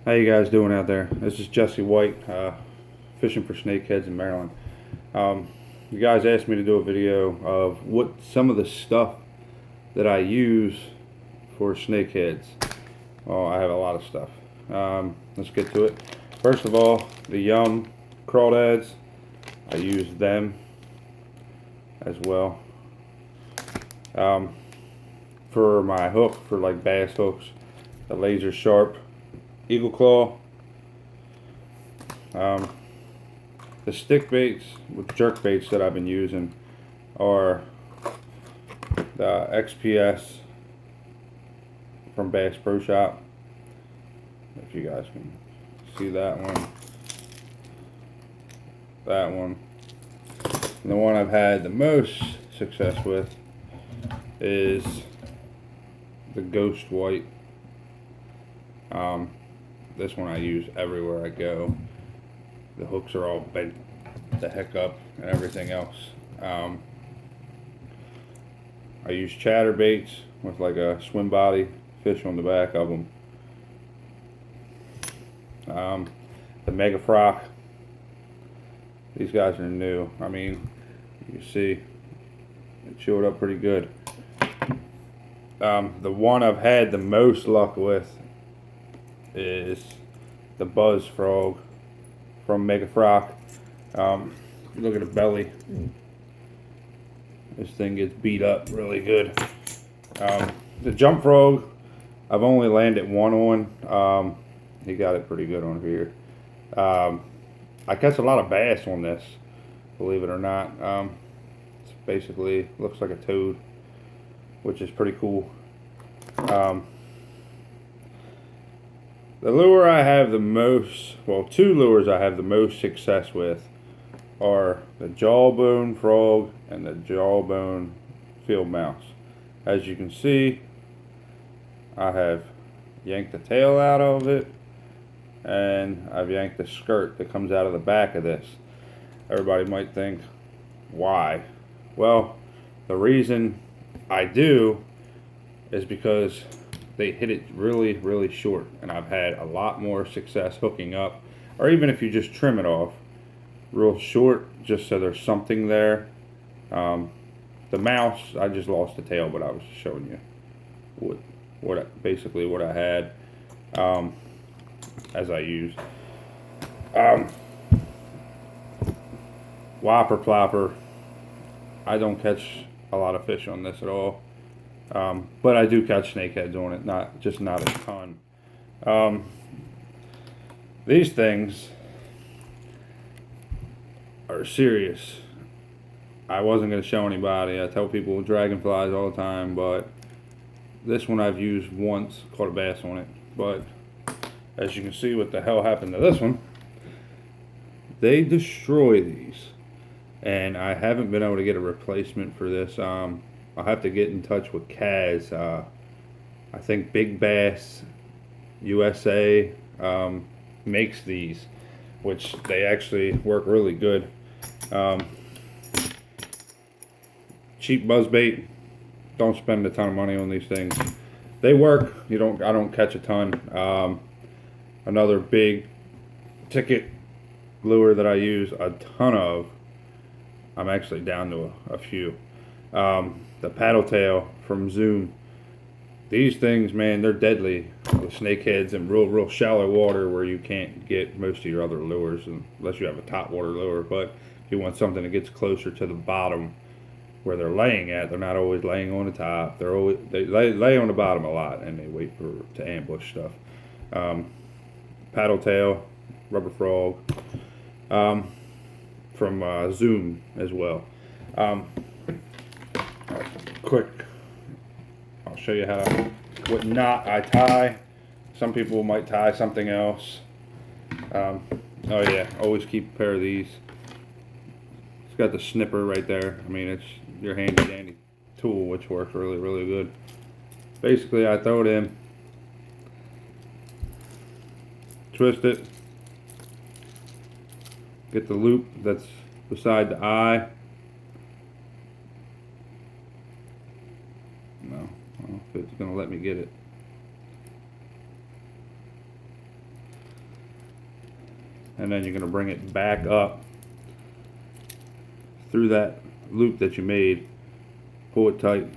How you guys doing out there? This is Jesse White, fishing for snakeheads in Maryland. You guys asked me to do a video of what some of the stuff that I use for snakeheads. Well, I have a lot of stuff. Let's get to it. First of all, the Yum crawdads. I use them as well. For my hook, for like bass hooks, the laser sharp Eagle Claw. The stick baits with jerk baits that I've been using are the XPS from Bass Pro Shop. If you guys can see that one. That one. And the one I've had the most success with is the Ghost White. This one I use everywhere I go. The hooks are all bent the heck up and everything else. I use chatterbaits with like a swim body fish on the back of them. The Mega Frock. These guys are new. I mean, you see, it showed up pretty good. The one I've had the most luck with is the Buzz Frog from Mega Frock. Look at the belly. This thing gets beat up really good. The Jump Frog, I've only landed one on. He got it pretty good on here. I catch a lot of bass on this, believe it or not. It's basically looks like a toad, which is pretty cool. The lure I have the most, well, two lures I have the most success with are the Jawbone Frog and the Jawbone Field Mouse. As you can see, I have yanked the tail out of it, and I've yanked the skirt that comes out of the back of this. Everybody might think, why? Well, the reason I do is because they hit it really short, and I've had a lot more success hooking up, or even if you just trim it off real short, just so there's something there. The mouse, I just lost the tail, but I was showing you basically what I had as I used. Whopper plopper, I don't catch a lot of fish on this at all. But I do catch snakeheads on it, not a ton. These things are serious. I wasn't going to show anybody. I tell people dragonflies all the time, but this one I've used once, caught a bass on it. But as you can see what the hell happened to this one, they destroy these. And I haven't been able to get a replacement for this. I'll have to get in touch with Kaz. I think Big Bass USA makes these, which they actually work really good. Cheap buzzbait. Don't spend a ton of money on these things. They work. I don't catch a ton. Another big ticket lure that I use a ton of. I'm actually down to a few. The paddle tail from Zoom. These things, man, they're deadly with snakeheads in real shallow water where you can't get most of your other lures unless you have a top water lure. But if you want something that gets closer to the bottom where they're laying at, they're not always laying on the top. They lay on the bottom a lot, and they wait to ambush stuff. Paddle tail, rubber frog, from Zoom as well. Quick, I'll show you what knot I tie. Some people might tie something else. Oh yeah, always keep a pair of these. It's got the snipper right there. I mean, it's your handy dandy tool, which works really good. Basically, I throw it in, twist it, get the loop that's beside the eye. No, I don't know if it's gonna let me get it. and then you're going to bring it back up through that loop that you made, pull it tight,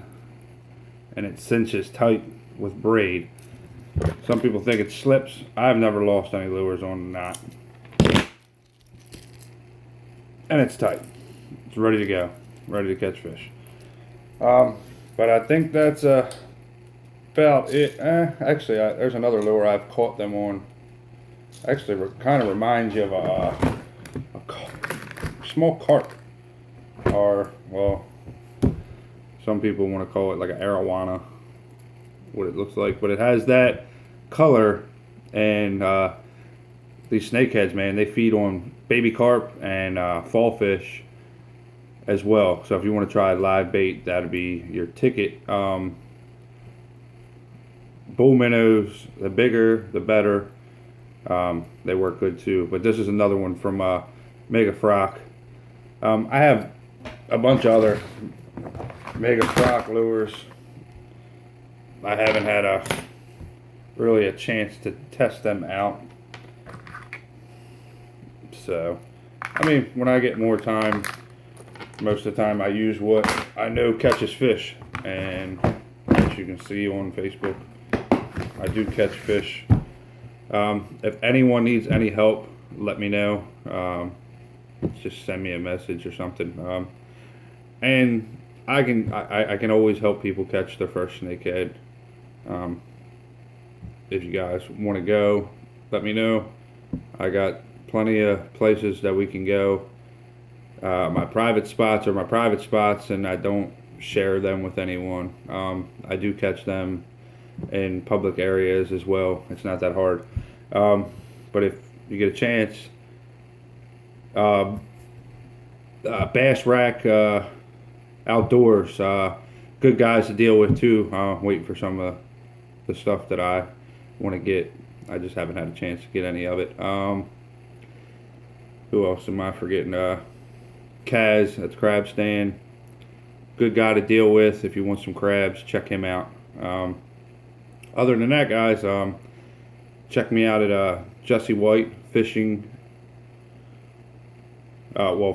and it cinches tight with braid. Some people think it slips. I've never lost any lures on the knot. And it's tight. It's ready to go, ready to catch fish. But I think that's about it. Actually, there's another lure I've caught them on. Actually, kind of reminds you of a small carp, or, well, some people want to call it like an arowana, what it looks like, but it has that color. And these snakeheads, man, they feed on baby carp and fall fish as well. So if you want to try live bait, that'd be your ticket. Bull minnows, the bigger the better. They work good too. But this is another one from Mega Frock. I have a bunch of other Mega Frock lures. I haven't had really a chance to test them out. So, I mean, when I get more time, most of the time I use what I know catches fish. And as you can see on Facebook, I do catch fish. If anyone needs any help, let me know. Just send me a message or something. And I can always help people catch their first snakehead. If you guys want to go, let me know. I got plenty of places that we can go. My private spots are my private spots, and I don't share them with anyone. I do catch them in public areas as well. It's not that hard. But if you get a chance, Bass Rack Outdoors, good guys to deal with too. Waiting for some of the stuff that I want to get. I just haven't had a chance to get any of it. Who else am I forgetting? Kaz at the Crab Stand. Good guy to deal with. If you want some crabs, check him out. Other than that, guys, check me out at Jesse White Fishing.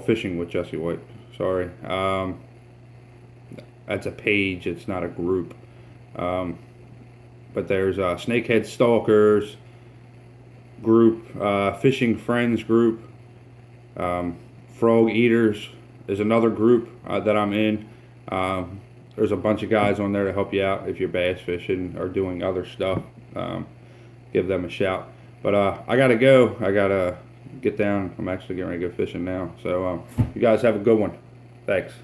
Fishing with Jesse White. Sorry. That's a page. It's not a group. But there's Snakehead Stalkers group, Fishing Friends group, Frog Eaters is another group that I'm in. There's a bunch of guys on there to help you out if you're bass fishing or doing other stuff. Give them a shout. But I gotta go. I gotta get down. I'm actually getting ready to go fishing now. So you guys have a good one. Thanks.